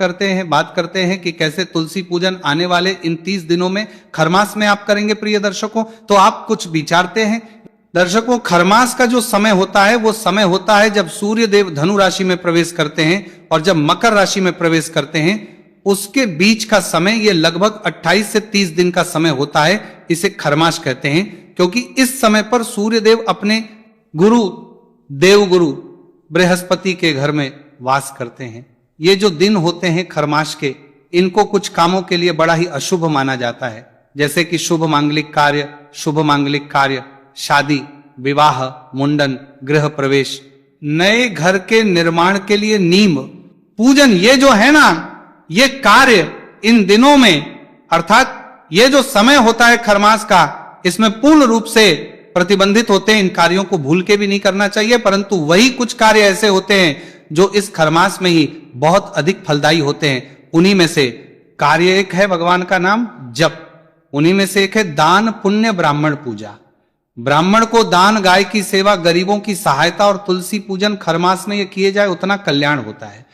बात करते हैं कि कैसे तुलसी पूजन आने वाले इन 30 दिनों में खरमास में आप करेंगे। प्रिय दर्शकों, तो आप कुछ विचारते हैं। दर्शकों, खरमास का जो समय होता है वो समय होता है जब सूर्य देव धनु राशि में प्रवेश करते हैं और जब मकर राशि में प्रवेश करते हैं, उसके बीच का समय ये लगभग 28 से 30 दिन का समय होता है। इसे खरमास कहते हैं क्योंकि इस समय पर सूर्य देव अपने गुरु देवगुरु बृहस्पति के घर में वास करते हैं। ये जो दिन होते हैं खरमास के, इनको कुछ कामों के लिए बड़ा ही अशुभ माना जाता है, जैसे कि शुभ मांगलिक कार्य, शादी, विवाह, मुंडन, गृह प्रवेश, नए घर के निर्माण के लिए नीम पूजन, ये जो है ना, ये कार्य इन दिनों में, अर्थात ये जो समय होता है खरमास का, इसमें पूर्ण रूप से प्रतिबंधित होते हैं। इन कार्यों को भूल के भी नहीं करना चाहिए, परंतु वही कुछ कार्य ऐसे होते हैं जो इस खरमास में ही बहुत अधिक फलदायी होते हैं। उन्हीं में से कार्य एक है भगवान का नाम जप, उन्हीं में से एक है दान पुण्य ब्राह्मण पूजा। ब्राह्मण को दान, गाय की सेवा, गरीबों की सहायता और तुलसी पूजन खरमास में ये किए जाए उतना कल्याण होता है।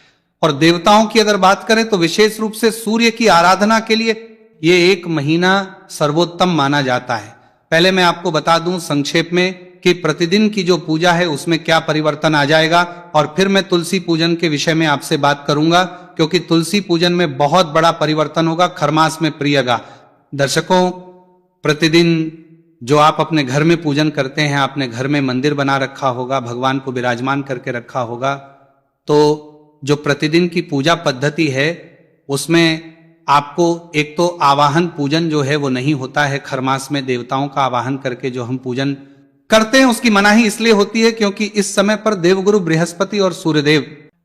और देवताओं की अगर बात करें तो विशेष रूप से सूर्य की आराधना के लिए ये एक महीना सर्वोत्तम माना जाता है। पहले मैं आपको बता दूं संक्षेप में कि प्रतिदिन की जो पूजा है उसमें क्या परिवर्तन आ जाएगा, और फिर मैं तुलसी पूजन के विषय में आपसे बात करूंगा, क्योंकि तुलसी पूजन में बहुत बड़ा परिवर्तन होगा खरमास में। प्रियगा दर्शकों, प्रतिदिन जो आप अपने घर में पूजन करते हैं, आपने घर में मंदिर बना रखा होगा, भगवान को विराजमान करके रखा होगा, तो जो प्रतिदिन की पूजा पद्धति है उसमें आपको एक तो आवाहन पूजन जो है वो नहीं होता है। खरमास में देवताओं का आवाहन करके जो हम पूजन करते हैं उसकी मनाही इसलिए होती है क्योंकि इस समय पर देवगुरु बृहस्पति और सूर्यदेव,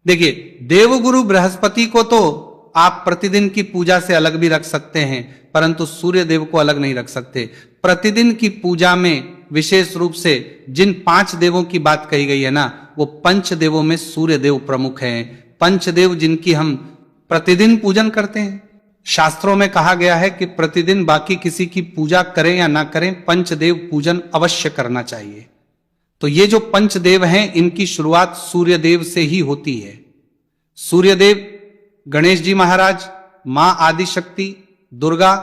देखिए देवगुरु बृहस्पति को तो आप प्रतिदिन की पूजा से अलग भी रख सकते हैं, परंतु सूर्य देव को अलग नहीं रख सकते। प्रतिदिन की पूजा में विशेष रूप से जिन 5 देवों की बात कही गई है ना, वो पंच देवों में सूर्य देव प्रमुख हैं। पंचदेव जिनकी हम प्रतिदिन पूजन करते हैं। शास्त्रों में कहा गया है कि प्रतिदिन बाकी किसी की पूजा करें या ना करें, पंचदेव पूजन अवश्य करना चाहिए। तो ये जो पंचदेव हैं इनकी शुरुआत सूर्यदेव से ही होती है। सूर्यदेव गणेश जी महाराज, मां आदिशक्ति, दुर्गा,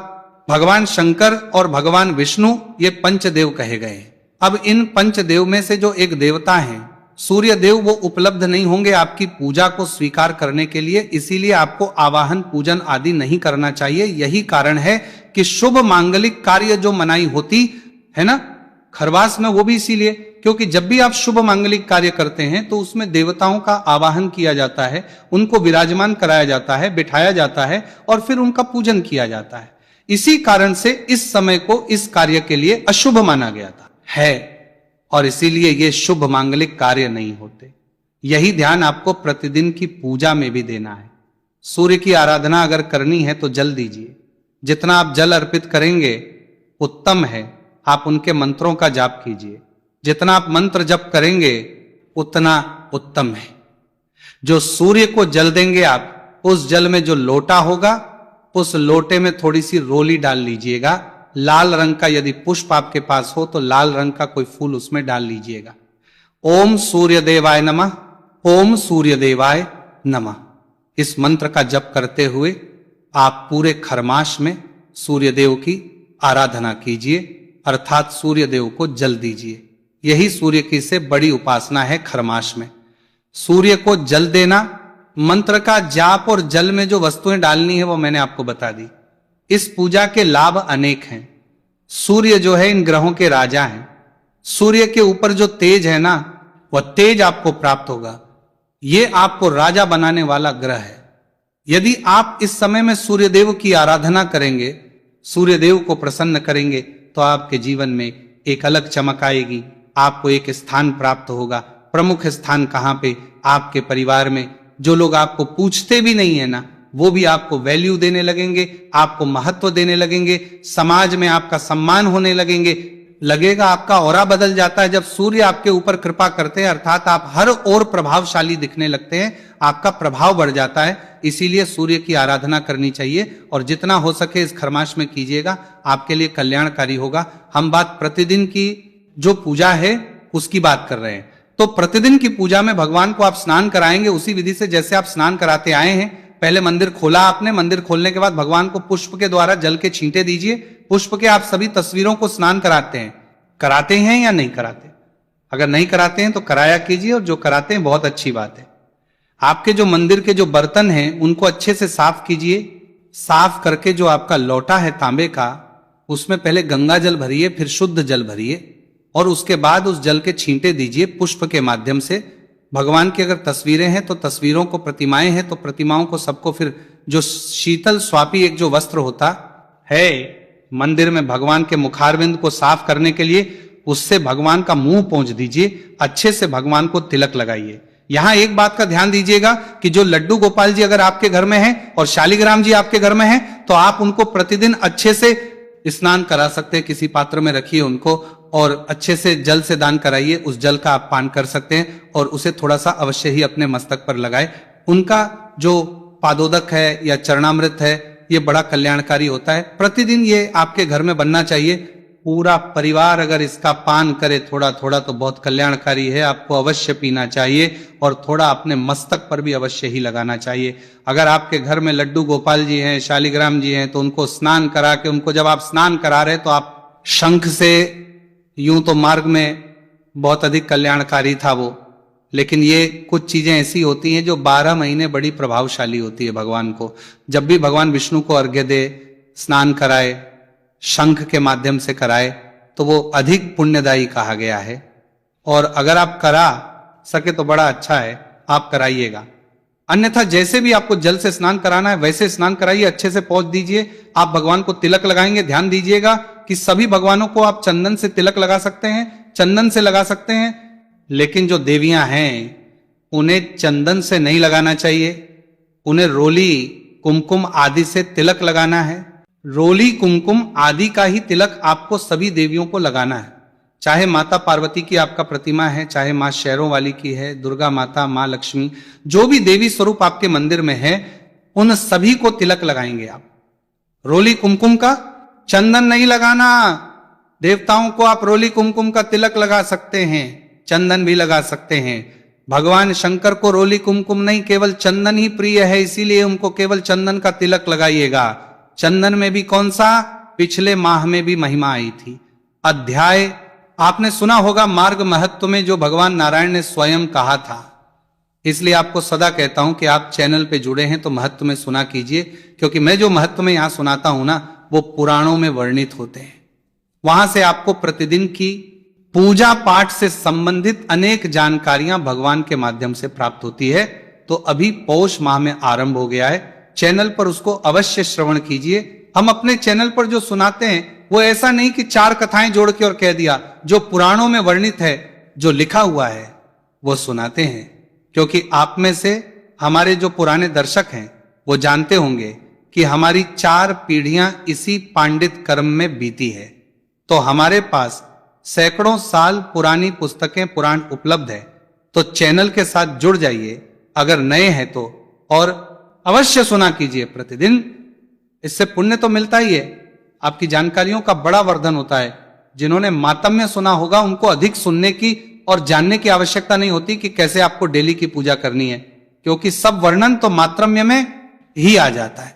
भगवान शंकर और भगवान विष्णु, ये पंचदेव कहे गए। अब इन पंचदेव में से जो एक देवता हैं सूर्य देव, वो उपलब्ध नहीं होंगे आपकी पूजा को स्वीकार करने के लिए, इसीलिए आपको आवाहन पूजन आदि नहीं करना चाहिए। यही कारण है कि शुभ मांगलिक कार्य जो मनाई होती है ना खरवास में, वो भी इसीलिए क्योंकि जब भी आप शुभ मांगलिक कार्य करते हैं तो उसमें देवताओं का आवाहन किया जाता है, उनको विराजमान कराया जाता है, बिठाया जाता है और फिर उनका पूजन किया जाता है। इसी कारण से इस समय को इस कार्य के लिए अशुभ माना गया था है, और इसीलिए ये शुभ मांगलिक कार्य नहीं होते। यही ध्यान आपको प्रतिदिन की पूजा में भी देना है। सूर्य की आराधना अगर करनी है तो जल दीजिए, जितना आप जल अर्पित करेंगे उत्तम है। आप उनके मंत्रों का जाप कीजिए, जितना आप मंत्र जप करेंगे उतना उत्तम है। जो सूर्य को जल देंगे आप, उस जल में जो लोटा होगा उस लोटे में थोड़ी सी रोली डाल लीजिएगा। लाल रंग का यदि पुष्प आपके पास हो तो लाल रंग का कोई फूल उसमें डाल लीजिएगा। ओम सूर्य देवाय नमः, ओम सूर्य देवाय नमः, इस मंत्र का जप करते हुए आप पूरे खरमास में सूर्य देव की आराधना कीजिए, अर्थात सूर्य देव को जल दीजिए। यही सूर्य की से बड़ी उपासना है खरमास में। सूर्य को जल देना, मंत्र का जाप और जल में जो वस्तुएं डालनी है वो मैंने आपको बता दी। इस पूजा के लाभ अनेक हैं। सूर्य जो है इन ग्रहों के राजा हैं। सूर्य के ऊपर जो तेज है ना, वह तेज आपको प्राप्त होगा। ये आपको राजा बनाने वाला ग्रह है। यदि आप इस समय में सूर्यदेव की आराधना करेंगे, सूर्यदेव को प्रसन्न करेंगे, तो आपके जीवन में एक अलग चमक आएगी। आपको एक स्थान प्राप्त होगा। प्रमुख स्थान कहां पे? आपके परिवार में। जो लोग आपको पूछते भी नहीं है ना, वो भी आपको वैल्यू देने लगेंगे, आपको महत्व देने लगेंगे, समाज में आपका सम्मान होने लगेगा। आपका ऑरा बदल जाता है जब सूर्य आपके ऊपर कृपा करते हैं, अर्थात आप हर ओर प्रभावशाली दिखने लगते हैं, आपका प्रभाव बढ़ जाता है। इसीलिए सूर्य की आराधना करनी चाहिए और जितना हो सके इस खरमास में कीजिएगा, आपके लिए कल्याणकारी होगा। हम बात प्रतिदिन की जो पूजा है उसकी बात कर रहे हैं। तो प्रतिदिन की पूजा में भगवान को आप स्नान कराएंगे उसी विधि से जैसे आप स्नान कराते आए हैं, पहले मंदिर खोला आपने, मंदिर खोलने के बाद भगवान को पुष्प के द्वारा जल के छींटे दीजिए। पुष्प के आप सभी तस्वीरों को स्नान कराते हैं या नहीं कराते? अगर नहीं कराते हैं तो कराया कीजिए, और जो कराते हैं बहुत अच्छी बात है। आपके जो मंदिर के जो बर्तन हैं उनको अच्छे से साफ कीजिए। साफ करके जो आपका लोटा है तांबे का, उसमें पहले गंगा जल भरिए, फिर शुद्ध जल भरिए, और उसके बाद उस जल के छींटे दीजिए पुष्प के माध्यम से। भगवान की अगर तस्वीरें हैं तो तस्वीरों को, प्रतिमाएं हैं तो प्रतिमाओं को, सबको फिर जो शीतल स्वापी एक जो वस्त्र होता है मंदिर में भगवान के मुखारविंद को साफ करने के लिए, उससे भगवान का मुंह पोंछ दीजिए। अच्छे से भगवान को तिलक लगाइए। यहां एक बात का ध्यान दीजिएगा कि जो लड्डू गोपाल जी अगर आपके घर में हैं और शालिग्राम जी आपके घर में हैं, तो आप उनको प्रतिदिन अच्छे से स्नान करा सकते हैं। किसी पात्र में रखिए उनको और अच्छे से जल से दान कराइए। उस जल का आप पान कर सकते हैं और उसे थोड़ा सा अवश्य ही अपने मस्तक पर लगाए। उनका जो पादोदक है या चरणामृत है, ये बड़ा कल्याणकारी होता है। प्रतिदिन ये आपके घर में बनना चाहिए। पूरा परिवार अगर इसका पान करे थोड़ा थोड़ा तो बहुत कल्याणकारी है। आपको अवश्य पीना चाहिए और थोड़ा अपने मस्तक पर भी अवश्य ही लगाना चाहिए। अगर आपके घर में लड्डू गोपाल जी हैं, शालिग्राम जी हैं, तो उनको स्नान करा के, उनको जब आप स्नान करा रहे तो आप शंख से, यूं तो मार्ग में बहुत अधिक कल्याणकारी था वो, लेकिन ये कुछ चीजें ऐसी होती हैं जो 12 महीने बड़ी प्रभावशाली होती है भगवान को। जब भी भगवान विष्णु को अर्घ्य दे, स्नान कराए, शंख के माध्यम से कराए, तो वो अधिक पुण्यदायी कहा गया है। और अगर आप करा सके तो बड़ा अच्छा है, आप कराइएगा। अन्यथा जैसे भी आपको जल से स्नान कराना है वैसे स्नान कराइए, अच्छे से पोंछ दीजिए। आप भगवान को तिलक लगाएंगे, ध्यान दीजिएगा कि सभी भगवानों को आप चंदन से तिलक लगा सकते हैं, चंदन से लगा सकते हैं, लेकिन जो देवियां हैं उन्हें चंदन से नहीं लगाना चाहिए। उन्हें रोली, कुमकुम आदि से तिलक लगाना है। रोली, कुमकुम आदि का ही तिलक आपको सभी देवियों को लगाना है। चाहे माता पार्वती की आपका प्रतिमा है, चाहे मां शेरों वाली की है, दुर्गा माता, मां लक्ष्मी, जो भी देवी स्वरूप आपके मंदिर में है, उन सभी को तिलक लगाएंगे आप। रोली कुमकुम का, चंदन नहीं लगाना। देवताओं को आप रोली कुमकुम का तिलक लगा सकते हैं, चंदन भी लगा सकते हैं। भगवान शंकर को रोली कुमकुम नहीं, केवल चंदन ही प्रिय है, इसीलिए उनको केवल चंदन का तिलक लगाइएगा। चंदन में भी कौन सा? पिछले माह में भी महिमा आई थी। अध्याय आपने सुना होगा मार्ग महत्व में, जो भगवान नारायण ने स्वयं कहा था। इसलिए आपको सदा कहता हूं कि आप चैनल पे जुड़े हैं तो महत्व में सुना कीजिए, क्योंकि मैं जो महत्व में यहां सुनाता हूं ना, वो पुराणों में वर्णित होते हैं। वहां से आपको प्रतिदिन की पूजा पाठ से संबंधित अनेक जानकारियां भगवान के माध्यम से प्राप्त होती है। तो अभी पौष माह में आरंभ हो गया है, चैनल पर उसको अवश्य श्रवण कीजिए। हम अपने चैनल पर जो सुनाते हैं वो ऐसा नहीं कि 4 कथाएं जोड़ के और कह दिया, जो पुराणों में वर्णित है, जो लिखा हुआ है वो सुनाते हैं। क्योंकि आप में से हमारे जो पुराने दर्शक हैं वो जानते होंगे कि हमारी 4 पीढ़ियां इसी पांडित कर्म में बीती है। तो हमारे पास सैकड़ों साल पुरानी पुस्तकें, पुराण उपलब्ध है। तो चैनल के साथ जुड़ जाइए अगर नए हैं तो, और अवश्य सुना कीजिए प्रतिदिन। इससे पुण्य तो मिलता ही है, आपकी जानकारियों का बड़ा वर्धन होता है। जिन्होंने मातम्य सुना होगा उनको अधिक सुनने की और जानने की आवश्यकता नहीं होती कि कैसे आपको डेली की पूजा करनी है, क्योंकि सब वर्णन तो मातम्य में ही आ जाता है।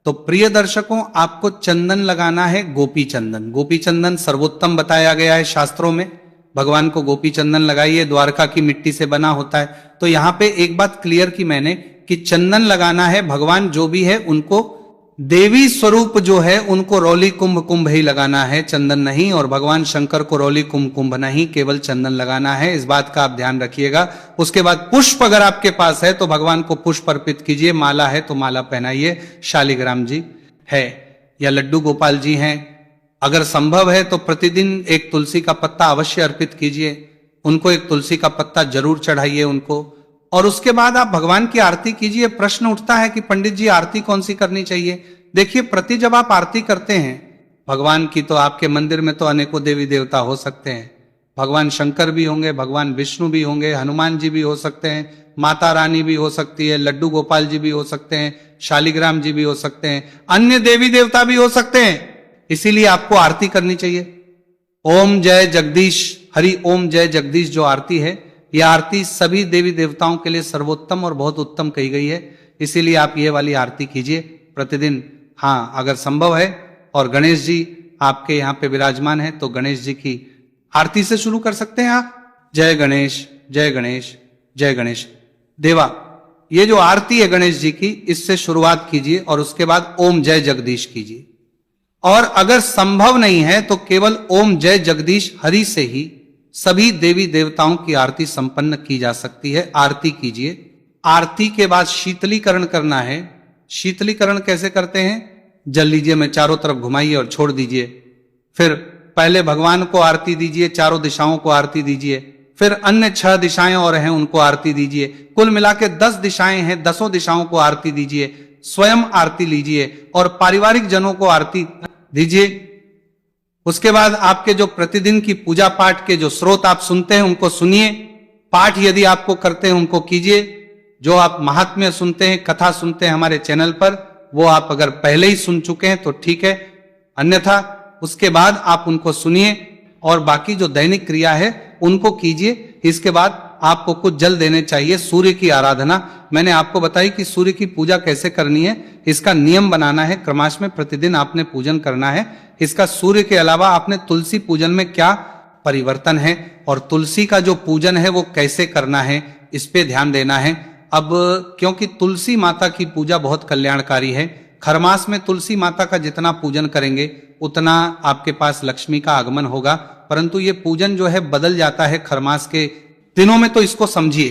तो प्रिय दर्शकों, आपको चंदन लगाना है, गोपी चंदन। गोपी चंदन सर्वोत्तम बताया गया है शास्त्रों में। भगवान को गोपी चंदन लगाइए, द्वारका की मिट्टी से बना होता है। तो यहां पे एक बात क्लियर की मैंने कि चंदन लगाना है। भगवान जो भी है उनको, देवी स्वरूप जो है उनको रोली कुंभ कुंभ ही लगाना है, चंदन नहीं। और भगवान शंकर को रोली कुंभ कुंभ नहीं, केवल चंदन लगाना है। इस बात का आप ध्यान रखिएगा। उसके बाद पुष्प अगर आपके पास है तो भगवान को पुष्प अर्पित कीजिए, माला है तो माला पहनाइए। शालिग्राम जी है या लड्डू गोपाल जी हैं, अगर संभव है तो प्रतिदिन एक तुलसी का पत्ता अवश्य अर्पित कीजिए। उनको एक तुलसी का पत्ता जरूर चढ़ाइए उनको। और उसके बाद आप भगवान की आरती कीजिए। प्रश्न उठता है कि पंडित जी आरती कौन सी करनी चाहिए? देखिए, प्रति जब आप आरती करते हैं भगवान की, तो आपके मंदिर में तो अनेकों देवी देवता हो सकते हैं। भगवान शंकर भी होंगे, भगवान विष्णु भी होंगे, हनुमान जी भी हो सकते हैं, माता रानी भी हो सकती है, लड्डू गोपाल जी भी हो सकते हैं, शालिग्राम जी भी हो सकते हैं, अन्य देवी देवता भी हो सकते हैं। इसीलिए आपको आरती करनी चाहिए। ओम जय जगदीश, हरि ओम जय जगदीश जो आरती है, यह आरती सभी देवी देवताओं के लिए सर्वोत्तम और बहुत उत्तम कही गई है। इसीलिए आप ये वाली आरती कीजिए प्रतिदिन। हाँ, अगर संभव है और गणेश जी आपके यहाँ पे विराजमान है तो गणेश जी की आरती से शुरू कर सकते हैं आप। जय गणेश, जय गणेश, जय गणेश। देवा, ये जो आरती है गणेश जी की, इससे शुरुआत कीजिए और उसके बाद ओम जय जगदीश कीजिए। और अगर संभव नहीं है तो केवल ओम जय जगदीश हरि से ही सभी देवी देवताओं की आरती संपन्न की जा सकती है। आरती कीजिए। आरती के बाद शीतलीकरण करना है। शीतलीकरण कैसे करते हैं? जल लीजिए, में चारों तरफ घुमाइए और छोड़ दीजिए। फिर पहले भगवान को आरती दीजिए, चारों दिशाओं को आरती दीजिए, फिर अन्य 6 दिशाएं और हैं उनको आरती दीजिए। कुल मिला के 10 दिशाएं हैं, 10 दिशाओं को आरती दीजिए। स्वयं आरती लीजिए और पारिवारिक जनों को आरती दीजिए। उसके बाद आपके जो प्रतिदिन की पूजा पाठ के जो स्रोत आप सुनते हैं उनको सुनिए। पाठ यदि आपको करते हैं उनको कीजिए। जो आप महात्म्य सुनते हैं, कथा सुनते हैं हमारे चैनल पर, वो आप अगर पहले ही सुन चुके हैं तो ठीक है, अन्यथा उसके बाद आप उनको सुनिए और बाकी जो दैनिक क्रिया है उनको कीजिए। इसके बाद आपको कुछ जल देने चाहिए। सूर्य की आराधना मैंने आपको बताई कि सूर्य की पूजा कैसे करनी है, इसका नियम बनाना है। क्रमश में प्रतिदिन आपने पूजन करना है इसका। सूर्य के अलावा आपने तुलसी पूजन में क्या परिवर्तन है और तुलसी का जो पूजन है वो कैसे करना है, इस पे ध्यान देना है। अब क्योंकि तुलसी माता की पूजा बहुत कल्याणकारी है, खरमास में तुलसी माता का जितना पूजन करेंगे उतना आपके पास लक्ष्मी का आगमन होगा। परंतु ये पूजन जो है बदल जाता है खरमास के दिनों में, तो इसको समझिए।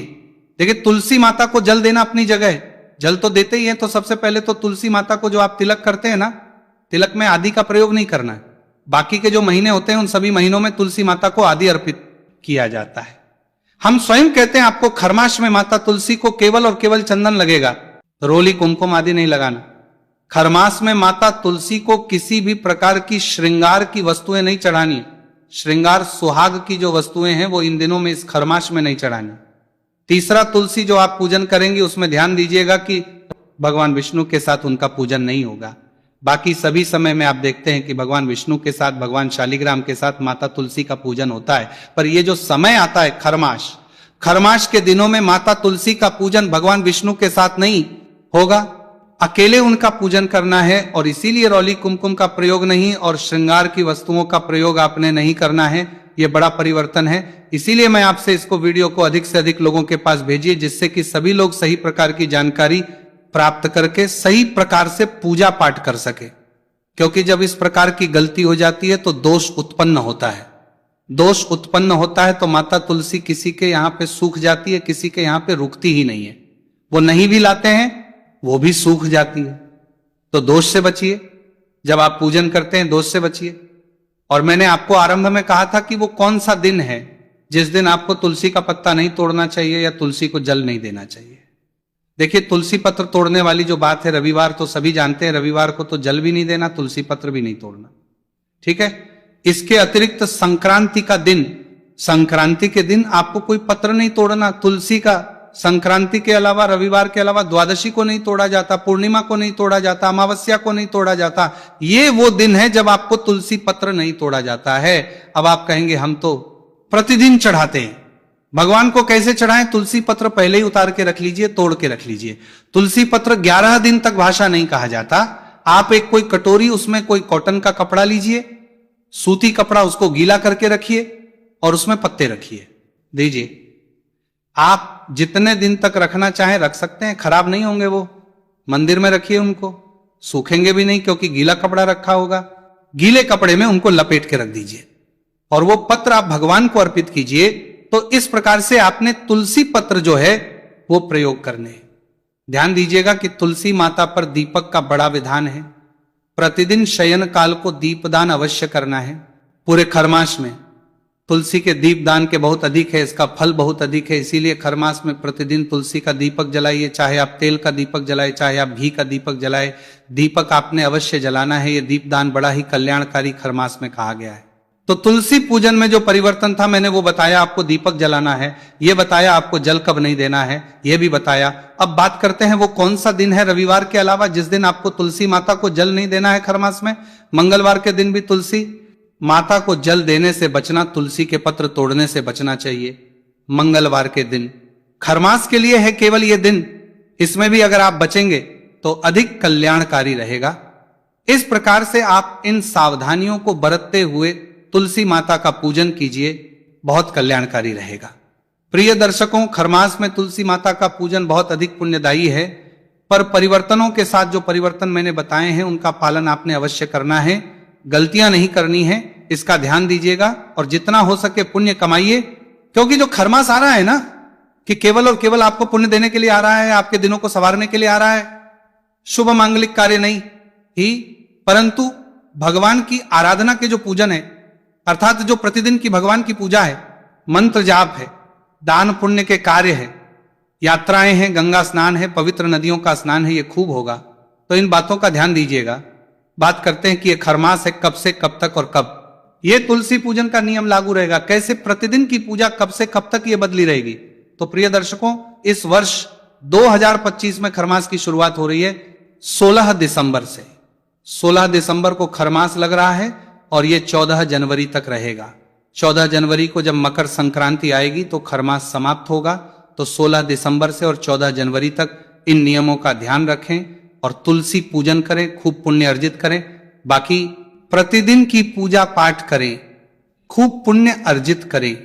देखिए, तुलसी माता को जल देना अपनी जगह है, जल तो देते ही है। तो सबसे पहले तो तुलसी माता को जो आप तिलक करते हैं ना, तिलक में आदि का प्रयोग नहीं करना है। बाकी के जो महीने होते हैं उन सभी महीनों में तुलसी माता को आदि अर्पित किया जाता है। हम स्वयं कहते हैं आपको खरमास में माता तुलसी को केवल और केवल चंदन लगेगा, रोली कुमकुम आदि नहीं लगाना। खरमास में माता तुलसी को किसी भी प्रकार की श्रृंगार की वस्तुएं नहीं चढ़ानी। श्रृंगार सुहाग की जो वस्तुएं हैं वो इन दिनों में इस खरमास में नहीं चढ़ानी। तीसरा, तुलसी जो आप पूजन करेंगे उसमें ध्यान दीजिएगा कि भगवान विष्णु के साथ उनका पूजन नहीं होगा। बाकी सभी समय में आप देखते हैं कि भगवान विष्णु के साथ, भगवान शालिग्राम के साथ माता तुलसी का पूजन होता है। पर ये जो समय आता है खरमास, खरमास के दिनों में माता तुलसी का पूजन भगवान विष्णु के साथ नहीं होगा, अकेले उनका पूजन करना है। और इसीलिए रौली कुमकुम का प्रयोग नहीं और श्रृंगार की वस्तुओं का प्रयोग आपने नहीं करना है। यह बड़ा परिवर्तन है। इसीलिए मैं आपसे इसको वीडियो को अधिक से अधिक लोगों के पास भेजिए, जिससे कि सभी लोग सही प्रकार की जानकारी प्राप्त करके सही प्रकार से पूजा पाठ कर सके। क्योंकि जब इस प्रकार की गलती हो जाती है तो दोष उत्पन्न होता है। दोष उत्पन्न होता है तो माता तुलसी किसी के यहाँ पे सूख जाती है, किसी के यहाँ पे रुकती ही नहीं है। वो नहीं भी लाते हैं वो भी सूख जाती है। तो दोष से बचिए। जब आप पूजन करते हैं दोष से बचिए। और मैंने आपको आरंभ में कहा था कि वो कौन सा दिन है जिस दिन आपको तुलसी का पत्ता नहीं तोड़ना चाहिए या तुलसी को जल नहीं देना चाहिए। देखिए, तुलसी पत्र तोड़ने वाली जो बात है, रविवार तो सभी जानते हैं, रविवार को तो जल भी नहीं देना, तुलसी पत्र भी नहीं तोड़ना, ठीक है। इसके अतिरिक्त संक्रांति का दिन, संक्रांति के दिन आपको कोई पत्र नहीं तोड़ना तुलसी का। संक्रांति के अलावा, रविवार के अलावा द्वादशी को नहीं तोड़ा जाता, पूर्णिमा को नहीं तोड़ा जाता, अमावस्या को नहीं तोड़ा जाता। ये वो दिन है जब आपको तुलसी पत्र नहीं तोड़ा जाता है। अब आप कहेंगे हम तो प्रतिदिन चढ़ाते हैं, भगवान को कैसे चढ़ाएं? तुलसी पत्र पहले ही उतार के रख लीजिए, तोड़ के रख लीजिए। तुलसी पत्र 11 दिन तक भाषा नहीं कहा जाता। आप एक कोई कटोरी, उसमें कोई कॉटन का कपड़ा लीजिए, सूती कपड़ा, उसको गीला करके रखिए और उसमें पत्ते रखिए, दीजिए। आप जितने दिन तक रखना चाहें रख सकते हैं, खराब नहीं होंगे वो। मंदिर में रखिए उनको, सूखेंगे भी नहीं क्योंकि गीला कपड़ा रखा होगा। गीले कपड़े में उनको लपेट के रख दीजिए और वो पत्र आप भगवान को अर्पित कीजिए। तो इस प्रकार से आपने तुलसी पत्र जो है वो प्रयोग करने। ध्यान दीजिएगा कि तुलसी माता पर दीपक का बड़ा विधान है। प्रतिदिन शयन काल को दीपदान अवश्य करना है। पूरे खरमास में तुलसी के दीपदान के बहुत अधिक है, इसका फल बहुत अधिक है। इसीलिए खरमास में प्रतिदिन तुलसी का दीपक जलाइए, चाहे आप तेल का दीपक जलाए, चाहे आप घी का दीपक जलाए, दीपक आपने अवश्य जलाना है। यह दीपदान बड़ा ही कल्याणकारी खरमास में कहा गया है। तो तुलसी पूजन में जो परिवर्तन था मैंने वो बताया, आपको दीपक जलाना है, ये बताया, आपको जल कब नहीं देना है ये भी बताया। अब बात करते हैं वो कौन सा दिन है रविवार के अलावा जिस दिन आपको तुलसी माता को जल नहीं देना है खरमास में। मंगलवार के दिन भी तुलसी माता को जल देने से बचना, तुलसी के पत्र तोड़ने से बचना चाहिए। मंगलवार के दिन खरमास के लिए है केवल ये दिन। इसमें भी अगर आप बचेंगे तो अधिक कल्याणकारी रहेगा। इस प्रकार से आप इन सावधानियों को बरतते हुए तुलसी माता का पूजन कीजिए, बहुत कल्याणकारी रहेगा। प्रिय दर्शकों, खरमास में तुलसी माता का पूजन बहुत अधिक पुण्यदायी है, पर परिवर्तनों के साथ जो परिवर्तन मैंने बताए हैं उनका पालन आपने अवश्य करना है, गलतियां नहीं करनी है, इसका ध्यान दीजिएगा और जितना हो सके पुण्य कमाइए। क्योंकि जो खरमास आ रहा है ना, कि केवल और केवल आपको पुण्य देने के लिए आ रहा है, आपके दिनों को संवारने के लिए आ रहा है, शुभ मांगलिक कार्य नहीं ही, परंतु भगवान की आराधना के जो पूजन है, अर्थात जो प्रतिदिन की भगवान की पूजा है, मंत्र जाप है, दान पुण्य के कार्य है, यात्राएं हैं, गंगा स्नान है, पवित्र नदियों का स्नान है, ये खूब होगा। तो इन बातों का ध्यान दीजिएगा। बात करते हैं कि ये खरमास है, कब से कब तक और कब ये तुलसी पूजन का नियम लागू रहेगा, कैसे प्रतिदिन की पूजा कब से कब तक ये बदली रहेगी। तो प्रिय दर्शकों, इस वर्ष 2025 में खरमास की शुरुआत हो रही है 16 दिसंबर से। 16 दिसंबर को खरमास लग रहा है और ये 14 जनवरी तक रहेगा। 14 जनवरी को जब मकर संक्रांति आएगी तो खरमास समाप्त होगा। तो 16 दिसंबर से और 14 जनवरी तक इन नियमों का ध्यान रखें और तुलसी पूजन करें, खूब पुण्य अर्जित करें। बाकी प्रतिदिन की पूजा पाठ करें, खूब पुण्य अर्जित करें।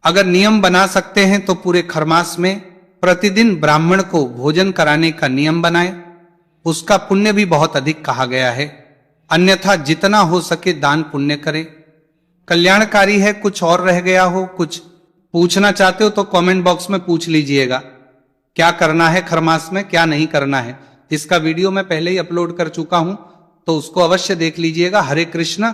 अगर नियम बना सकते हैं तो पूरे खरमास में प्रतिदिन ब्राह्मण को भोजन कराने का नियम बनाएं, उसका पुण्य भी बहुत अधिक कहा गया है। अन्यथा जितना हो सके दान पुण्य करें, कल्याणकारी है। कुछ और रह गया हो, कुछ पूछना चाहते हो तो कमेंट बॉक्स में पूछ लीजिएगा, क्या करना है खरमास में, क्या नहीं करना है। इसका वीडियो मैं पहले ही अपलोड कर चुका हूं, तो उसको अवश्य देख लीजिएगा। हरे कृष्ण।